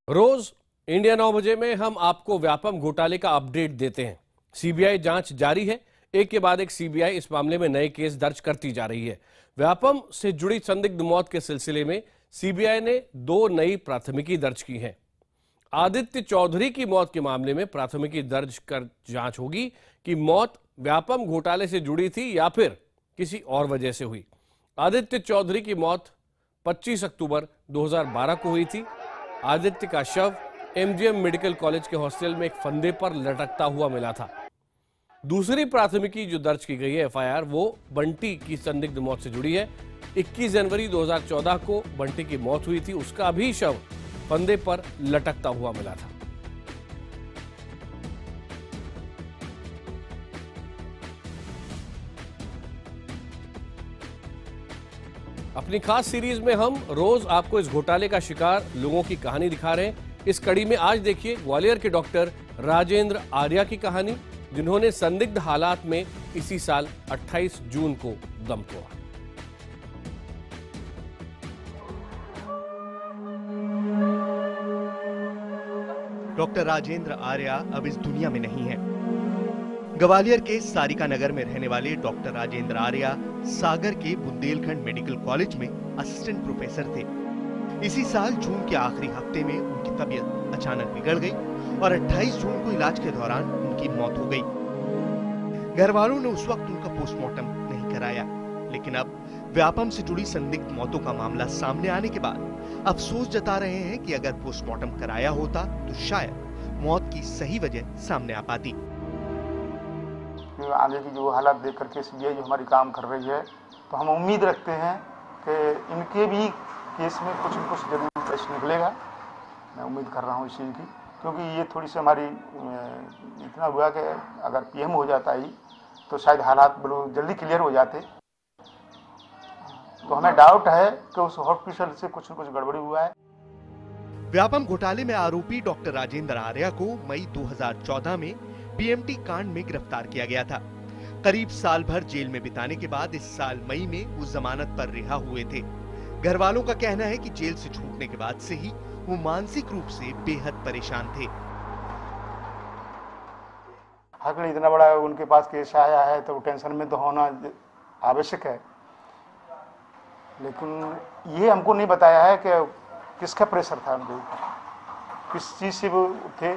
रोज India 9 बजे में हम आपको व्यापम घोटाले का अपडेट देते हैं। सीबीआई जांच जारी है। एक के बाद एक सीबीआई इस मामले में नए केस दर्ज करती जा रही है। व्यापम से जुड़ी संदिग्ध मौत के सिलसिले में सीबीआई ने 2 नई प्राथमिकी दर्ज की है। आदित्य चौधरी की मौत के मामले में प्राथमिकी दर्ज कर जांच होगी कि मौत व्यापम घोटाले से जुड़ी थी या फिर किसी और वजह से हुई। आदित्य चौधरी की मौत 25 अक्टूबर 2012 को हुई थी। आदित्य का शव एमजीएम मेडिकल कॉलेज के हॉस्टल में एक फंदे पर लटकता हुआ मिला था। दूसरी प्राथमिकी जो दर्ज की गई है एफआईआर, वो बंटी की संदिग्ध मौत से जुड़ी है। 21 जनवरी 2014 को बंटी की मौत हुई थी। उसका भी शव फंदे पर लटकता हुआ मिला था। अपनी खास सीरीज में हम रोज आपको इस घोटाले का शिकार लोगों की कहानी दिखा रहे हैं। इस कड़ी में आज देखिए ग्वालियर के डॉक्टर राजेंद्र आर्या की कहानी, जिन्होंने संदिग्ध हालात में इसी साल 28 जून को दम तोड़ा। डॉक्टर राजेंद्र आर्या अब इस दुनिया में नहीं है। ग्वालियर के सारिका नगर में रहने वाले डॉक्टर राजेंद्र आर्या सागर के बुंदेलखंड मेडिकल कॉलेज में असिस्टेंट प्रोफेसर थे। इसी साल जून के आखिरी हफ्ते में उनकी तबीयत अचानक बिगड़ गई और 28 जून को इलाज के दौरान उनकी मौत हो गई। घर वालों ने उस वक्त उनका पोस्टमार्टम नहीं कराया, लेकिन अब व्यापम से जुड़ी संदिग्ध मौतों का मामला सामने आने के बाद अफसोस जता रहे हैं कि अगर पोस्टमार्टम कराया होता तो शायद मौत की सही वजह सामने आ पाती। आगे की जो हालात देख करके सीबीआई जो हमारी काम कर रही है, तो हम उम्मीद रखते हैं कि इनके भी केस में कुछ न कुछ जरूर प्रश्न निकलेगा। मैं उम्मीद कर रहा हूँ इस चीज़ की, क्योंकि ये थोड़ी सी हमारी इतना हुआ कि अगर पीएम हो जाता ही तो शायद हालात बहुत जल्दी क्लियर हो जाते। तो हमें डाउट है कि उस हॉस्पिटल से कुछ न कुछ गड़बड़ी हुआ है। व्यापम घोटाले में आरोपी डॉक्टर राजेंद्र आर्या को मई 2014 में बीएमटी कांड में गिरफ्तार किया गया था। करीब साल भर जेल में बिताने के बाद इस साल मई में वो जमानत पर रिहा हुए थे। घर वालों का कहना है कि जेल से छूटने के बाद से ही वो मानसिक रूप से बेहद परेशान थे। हक इतना बड़ा उनके पास केस आया है तो टेंशन में तो होना आवश्यक है, लेकिन ये हमको नहीं बताया है कि किसका प्रेशर था उनके ऊपर, किस चीज़ से वो थे।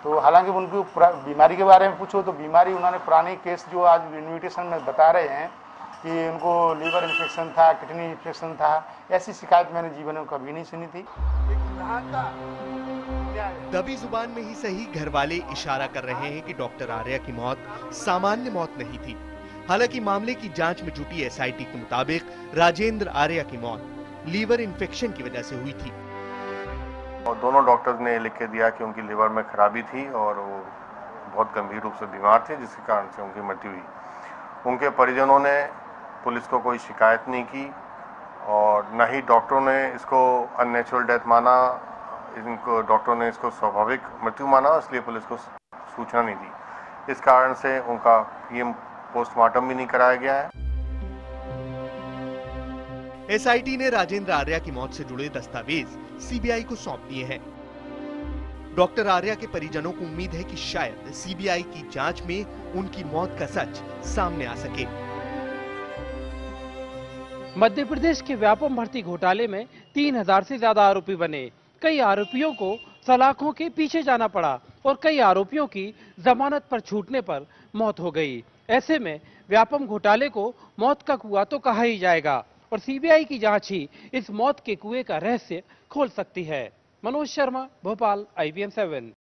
तो हालांकि उनकी बीमारी के बारे में पूछो तो बीमारी उन्होंने पुराने केस जो आज इन्विटेशन में बता रहे हैं कि उनको लीवर इन्फेक्शन था, किडनी इन्फेक्शन था, ऐसी शिकायत मैंने जीवन में कभी नहीं सुनी थी। दबी जुबान में ही सही घर वाले इशारा कर रहे हैं कि डॉक्टर आर्या की मौत सामान्य मौत नहीं थी। हालांकि मामले की जांच में जुटी एसआईटी के मुताबिक राजेंद्र आर्या की मौत लीवर इन्फेक्शन की वजह से हुई थी। और दोनों डॉक्टर्स ने लिख के दिया कि उनकी लिवर में खराबी थी और वो बहुत गंभीर रूप से बीमार थे, जिसके कारण से उनकी मृत्यु हुई। उनके परिजनों ने पुलिस को कोई शिकायत नहीं की और न ही डॉक्टरों ने इसको अननेचुरल डेथ माना। इनको डॉक्टरों ने इसको स्वाभाविक मृत्यु माना, इसलिए पुलिस को सूचना नहीं दी। इस कारण से उनका पीएम पोस्टमार्टम भी नहीं कराया गया है। एसआईटी ने राजेंद्र आर्या की मौत से जुड़े दस्तावेज सीबीआई को सौंप दिए हैं। डॉक्टर आर्या के परिजनों को उम्मीद है कि शायद सीबीआई की जांच में उनकी मौत का सच सामने आ सके। मध्य प्रदेश के व्यापम भर्ती घोटाले में 3000 से ज्यादा आरोपी बने। कई आरोपियों को सलाखों के पीछे जाना पड़ा और कई आरोपियों की जमानत पर छूटने पर मौत हो गई। ऐसे में व्यापम घोटाले को मौत का कुआं तो कहा ही जाएगा और सीबीआई की जांच ही इस मौत के कुएं का रहस्य खोल सकती है। मनोज शर्मा, भोपाल, IVM 7।